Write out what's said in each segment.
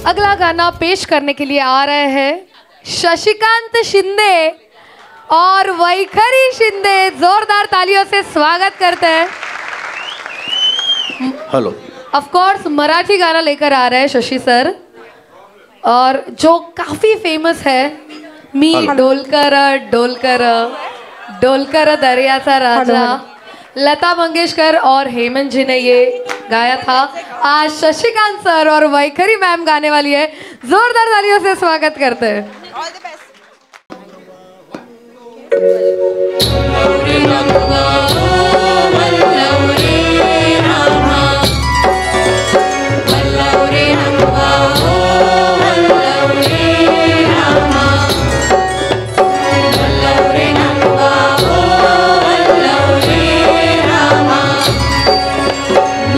अगला गाना पेश करने के लिए आ रहे हैं शशिकांत शिंदे और वैखरी शिंदे। जोरदार तालियों से स्वागत करते हैं। हेलो। ऑफ कोर्स मराठी गाना लेकर आ रहे हैं शशि सर, और जो काफी फेमस है, मी डोलकर डोलकर डोलकर दरियाचा राजा। लता मंगेशकर और हेमंत जी ने ये गाया था। आज शशिकांत सर और वैखरी मैम गाने वाली है। जोरदार तालियों से स्वागत करते हैं।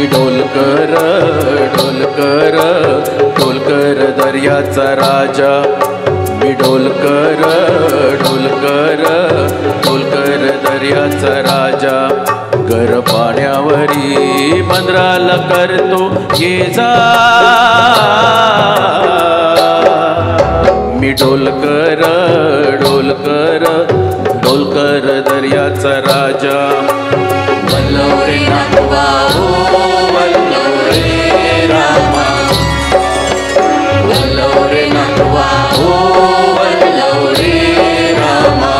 ढोलकर ढोलकर ढोलकर दर्याचा राजा। मी ढोलकर ढोलकर ढोलकर दर्याचा राजा। कर पाण्यावरी मंद्राला करतो ये जा। मी ढोलकर ढोलकर ढोलकर दर्याचा राजा। वल्लव रे नागवा हो वल्लव रे रामा। वल्लव रे नागवा हो वल्लव रे रामा।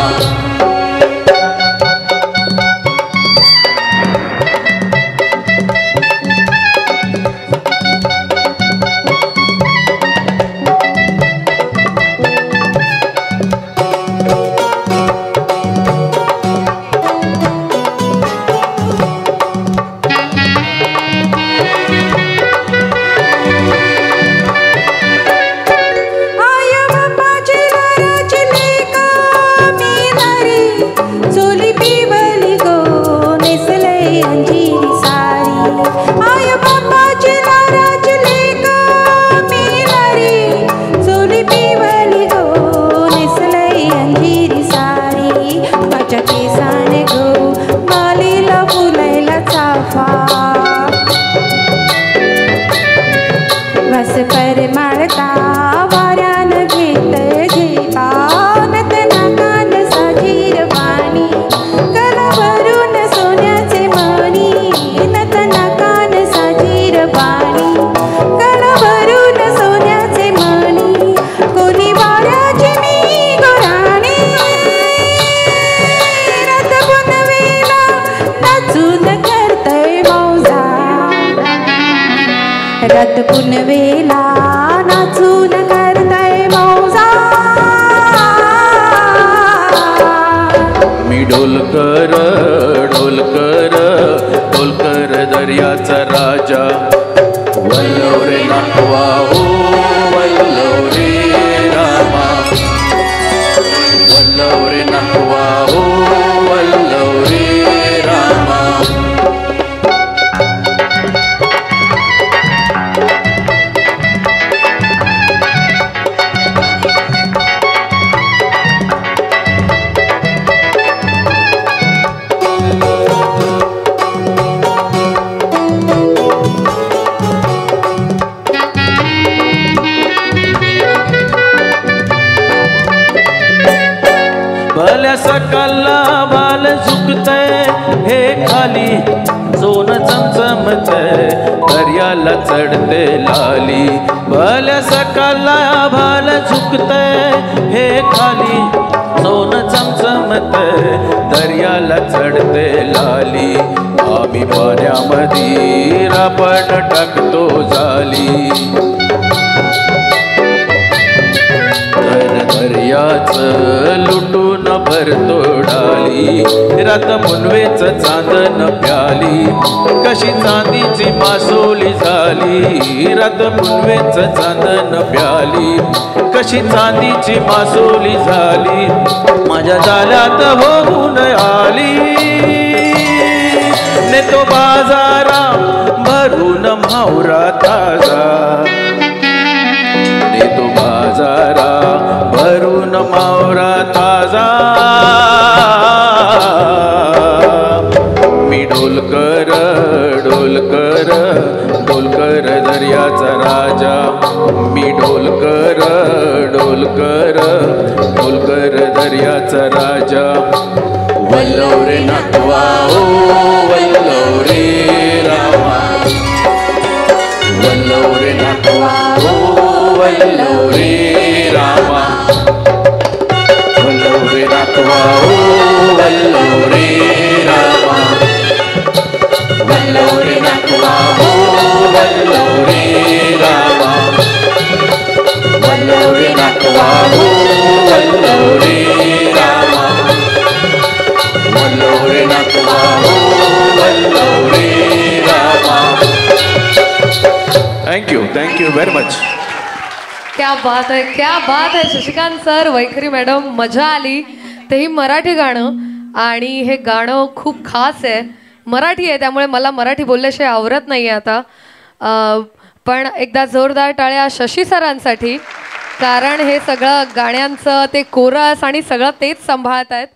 रथ पुनवेला नाचून करताय मौजा। मी ढोलकर ढोलकर ढोलकर दर्याचा राजा। वल्लव रे नागवा हो वल्लव रे रामा। वल्लव रे नागवा हो वल्लव रे रामा। सकला बाल झुकतय हे खाली सोन चमचमतय दर्याला चढते लाली। भल्या सकला बाल झुकतय हे खाली सोन चमचमतय दर्याला चढते लाली। आम्ही पाण्यामध्ये रापण टाकतो जाली। दर्याच लुटून भरतो डाली। रात मुनवेच चांदन प्याली कशी चांदीची मासोली झाली। रात मुनवेच चांदन प्याली कशी चांदीची मासोली झाली। माझ्या जाल्यात होऊन आली नेतो बाजारा भरून म्हावरा ताजा। नेतो बाजारा भरून म्हावरा ताजा। मी ढोलकर ढोलकर ढोलकर दर्याचा दर्याचा राजा मी ढोलकर ढोलकर ढोलकर दर्याचा राजा वल्लव रे नातवा ओ वल्लव रे रामा वल्लव रे नातवा ओ वल्लव रे रामा वल्लव रे नातवा ओ वल्लव रे रामा वल्लव रे नातवा ओ वल्लव रे रामा वल्लव रे नातवा ओ वल्लव रे रामा वल्लव रे नातवा ओ वल्लव रे रामा. Thank you very much. क्या बात आहे शशिकांत सर, वैखरी मॅडम, मजा आली. तेही मराठी गाणं, आणि हे गाणं खूप खास आहे, मराठी आहे, त्यामुळे मला मराठी बोलल्याशिवाय आवरत नाही आहे आता. पण एकदा जोरदार टाळ्या शशी सरांसाठी, कारण हे सगळं गाण्यांचं ते कोरस आणि सगळं तेच सांभाळत आहेत.